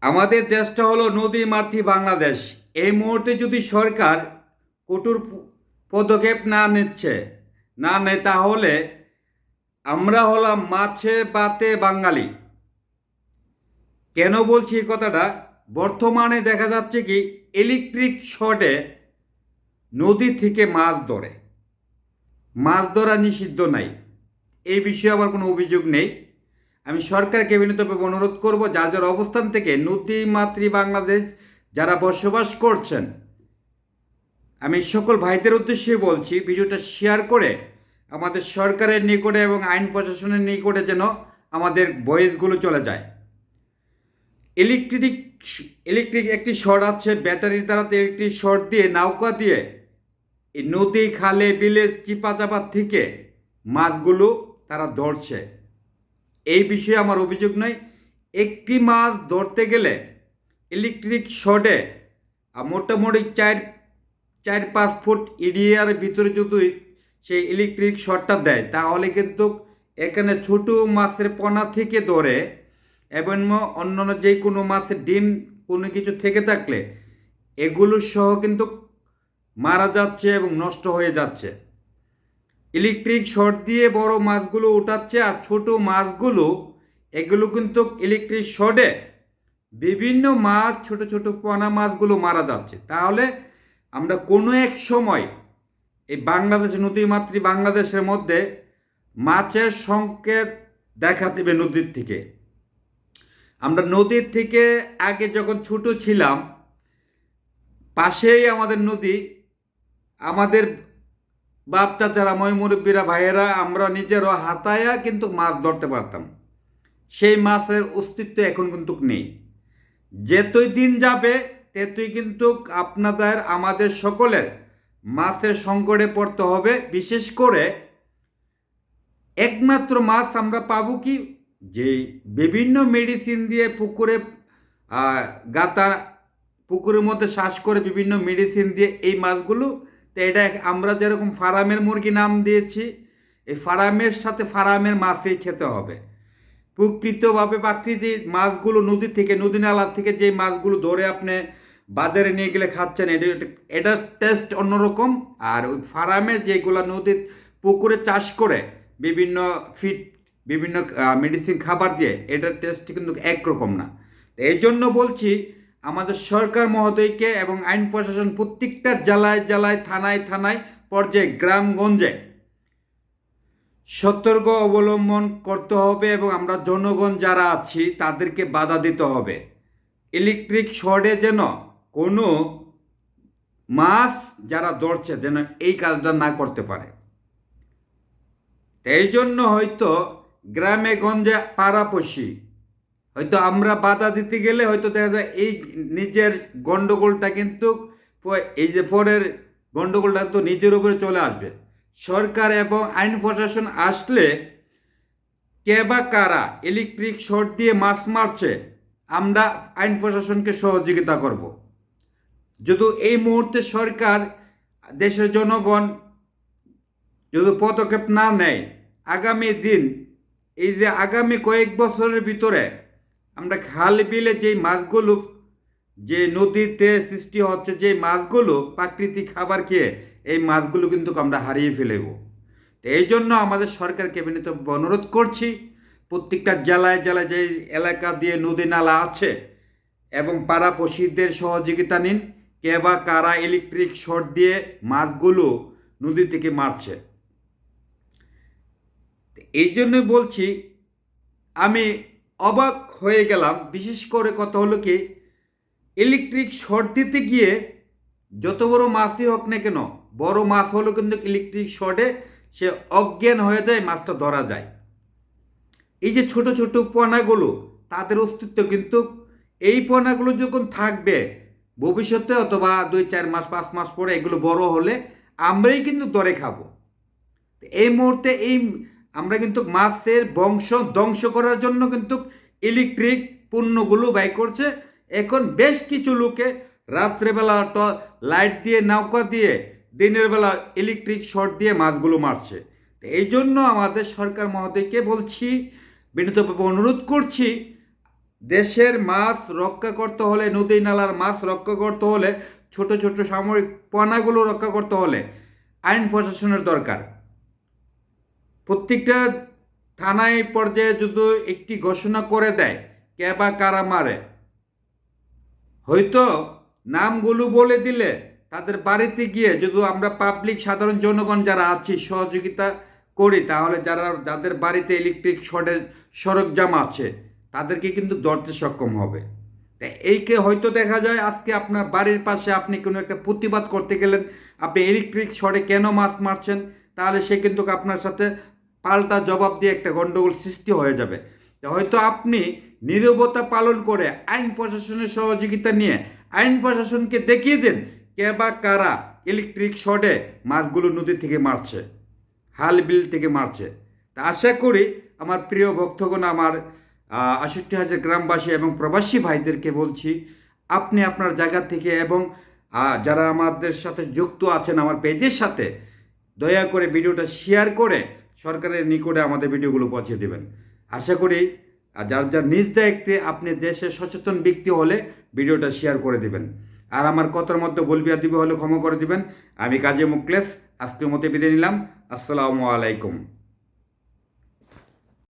আমাদের দেশটা হলো নদী মাতৃ বাংলাদেশ। এই মুহূর্তে যদি সরকার কঠোর পদক্ষেপ না নেয় তাহলে আমরা হলাম মাছে ভাতে বাঙালি। কেন বলছি এই কথাটা? বর্তমানে দেখা যাচ্ছে কি ইলেকট্রিক শর্টে নদী থেকে মাছ ধরা নিষিদ্ধ নাই। এই বিষয়ে আমার কোনো অভিযোগ নেই। আমি সরকারকে বিনীতভাবে অনুরোধ করব, যার যার অবস্থান থেকে নদী মাতৃ বাংলাদেশ যারা বসবাস করছেন, আমি সকল ভাইদের উদ্দেশ্যে বলছি, ভিডিওটা শেয়ার করে আমাদের সরকারের নিকটে এবং আইন প্রশাসনের নিকটে যেন আমাদের ভয়েসগুলো চলে যায়। ইলেকট্রিক ইলেকট্রিক একটি শর্ট আছে, ব্যাটারির দ্বারা ইলেকট্রিক শর্ট দিয়ে নৌকা দিয়ে এই নদী খালে বিলে চিপা চাপা থেকে মাছগুলো তারা ধরছে। এই বিষয়ে আমার অভিযোগ নয়। একটি মাছ ধরতে গেলে ইলেকট্রিক শর্টে মোটামুটি 4-5 ফুট এরিয়ার ভিতরে যদি সেই ইলেকট্রিক শর্টটা দেয়, তাহলে কিন্তু এখানে ছোট মাছের পোনা থেকে ধরে এবং অন্যান্য যে কোনো মাছের ডিম কোনো কিছু থেকে থাকলে এগুলো সহ কিন্তু মারা যাচ্ছে এবং নষ্ট হয়ে যাচ্ছে। ইলেকট্রিক শর্ট দিয়ে বড় মাছগুলো উঠাচ্ছে, আর ছোট মাছগুলো এগুলো কিন্তু ইলেকট্রিক শর্টে বিভিন্ন মাছ ছোট ছোট পোনা মাছগুলো মারা যাচ্ছে। তাহলে আমরা কোনো এক সময় এই বাংলাদেশ নদী মাতৃ বাংলাদেশের মধ্যে মাছের সংকট দেখা দেবে নদীর থেকে। আমরা নদীর থেকে আগে যখন ছোট ছিলাম, পাশেই আমাদের নদী, আমাদের বাপ চাচারা মুরব্বীরা ভাইয়েরা আমরা নিজেরও হাতায়া কিন্তু মাছ ধরতে পারতাম। সেই মাছের অস্তিত্ব এখন কিন্তু নেই। যতই দিন যাবে ততই কিন্তু আপনাদের আমাদের সকলের মাছের সংকটে পড়তে হবে। বিশেষ করে একমাত্র মাছ আমরা পাবো কি, যে বিভিন্ন মেডিসিন দিয়ে পুকুরে গাতা পুকুরের মধ্যে শ্বাস করে বিভিন্ন মেডিসিন দিয়ে এই মাছগুলো, তো এটা আমরা যেরকম ফার্মের মুরগি নাম দিয়েছি, এই ফার্মের সাথে ফার্মের মাছই খেতে হবে। প্রকৃতভাবে প্রাকৃতিক মাছগুলো নদী থেকে, নদী নালা থেকে যে মাছগুলো ধরে আপনি বাজারে নিয়ে গেলে খাচ্ছেন, এটার টেস্ট অন্যরকম। আর ওই ফার্মের যেগুলো নদীর পুকুরে চাষ করে বিভিন্ন ফিড বিভিন্ন মেডিসিন খাবার দিয়ে, এটার টেস্ট কিন্তু একরকম না। এই জন্য বলছি আমাদের সরকার মহোদয়কে এবং আইন প্রশাসন প্রত্যেকটা জেলায় জেলায় থানায় থানায় পর্যায়ে গ্রামগঞ্জে সতর্ক অবলম্বন করতে হবে এবং আমরা জনগণ যারা আছি তাদেরকে বাধা দিতে হবে। ইলেকট্রিক শর্টে যেন কোনো মাছ যারা ধরছে যেন এই কাজটা না করতে পারে। এই জন্য হয়তো গ্রামে গঞ্জে পাড়াপড়শি হয়তো আমরা বাধা দিতে গেলে হয়তো দেখা যায় এই নিজের গণ্ডগোলটা কিন্তু এই যে পরের গণ্ডগোলটা তো নিজের উপরে চলে আসবে। সরকার এবং আইন প্রশাসন আসলে কে বা কারা ইলেকট্রিক শর্ট দিয়ে মাছ মারছে, আমরা আইন প্রশাসনকে সহযোগিতা করব। যদি এই মুহূর্তে সরকার দেশের জনগণ যদি পদক্ষেপ না নেয়, আগামী দিন এই যে আগামী কয়েক বছরের ভিতরে আমরা খাল বিলে যেই মাছগুলো যে নদীতে সৃষ্টি হচ্ছে, যে মাছগুলো প্রাকৃতিক খাবার খেয়ে এই মাছগুলো কিন্তু আমরা হারিয়ে ফেলব। তো এই জন্য আমাদের সরকারকে বিনীত অনুরোধ করছি, প্রত্যেকটা জেলায় জেলায় যে এলাকা দিয়ে নদী নালা আছে এবং পাড়াপড়শিদের সহযোগিতা নিন। কে বা কারা ইলেকট্রিক শর্ট দিয়ে মাছগুলো নদী থেকে মারছে। এই জন্যই বলছি, আমি অবাক হয়ে গেলাম। বিশেষ করে কথা হলো কি, ইলেকট্রিক শর্ট দিতে গিয়ে যত বড় মাছই হোক না কেন, বড় মাছ হলো কিন্তু ইলেকট্রিক শর্টে সে অজ্ঞান হয়ে যায়, মাছটা ধরা যায়। এই যে ছোট ছোট পোনাগুলো, তাদের অস্তিত্ব কিন্তু এই পোনাগুলো যখন থাকবে ভবিষ্যতে অথবা 2-4 মাস 5 মাস পরে এগুলো বড় হলে আমরাই কিন্তু ধরে খাবো। এই মুহূর্তে আমরা কিন্তু মাছের বংশ ধ্বংস করার জন্য কিন্তু ইলেকট্রিক পণ্যগুলো ব্যয় করছে। এখন বেশ কিছু লোকে রাত্রেবেলা লাইট দিয়ে নৌকা দিয়ে দিনের বেলা ইলেকট্রিক শর্ট দিয়ে মাছগুলো মারছে। এই জন্য আমাদের সরকার মহোদয়কে বলছি, বিনীতভাবে অনুরোধ করছি, দেশের মাছ রক্ষা করতে হলে, নদী নালার মাছ রক্ষা করতে হলে, ছোট ছোট সামরিক পণাগুলো রক্ষা করতে হলে আইন প্রশাসনের দরকার। প্রত্যেকটা থানায় পর্যায়ে যদি একটি ঘোষণা করে দেয় কে বা কারা মারে, হয়তো নামগুলো বলে দিলে তাদের বাড়িতে গিয়ে যদি আমরা পাবলিক সাধারণ জনগণ যারা আছি সহযোগিতা করি, তাহলে যাদের বাড়িতে ইলেকট্রিক শর্টের সরঞ্জাম আছে তাদেরকে কিন্তু ধরতে সক্ষম হবে। এইকে হয়তো দেখা যায় আজকে আপনার বাড়ির পাশে আপনি কোনো একটা প্রতিবাদ করতে গেলেন, আপনি ইলেকট্রিক শর্টে কেন মাছ মারছেন, তাহলে সে কিন্তু আপনার সাথে পাল্টা জবাব দিয়ে একটা গণ্ডগোল সৃষ্টি হয়ে যাবে। হয়তো আপনি নীরবতা পালন করে আইন প্রশাসনের সহযোগিতা নিয়ে আইন প্রশাসনকে দেখিয়ে দেন কে বা কারা ইলেকট্রিক শর্টে মাছগুলো নদী থেকে মারছে, হাল বিল থেকে মারছে। তা আশা করি আমার প্রিয় ভক্তগণ, আমার ৬৮,০০০ গ্রামবাসী এবং প্রবাসী ভাইদেরকে বলছি, আপনি আপনার জায়গা থেকে এবং যারা আমাদের সাথে যুক্ত আছেন আমার পেজের সাথে, দয়া করে ভিডিওটা শেয়ার করে সরকারের নিকটে আমাদের ভিডিওগুলো পৌঁছে দেবেন। আশা করি যার যার নিজ দায়িত্বে আপনি দেশের সচেতন ব্যক্তি হলে ভিডিওটা শেয়ার করে দেবেন। আর আমার কথার মধ্যে বলবিয়া দিবে হলে ক্ষমা করে দিবেন। আমি কাজী মুকলেস আজকের মতো বিদায় নিলাম। আসসালামু আলাইকুম।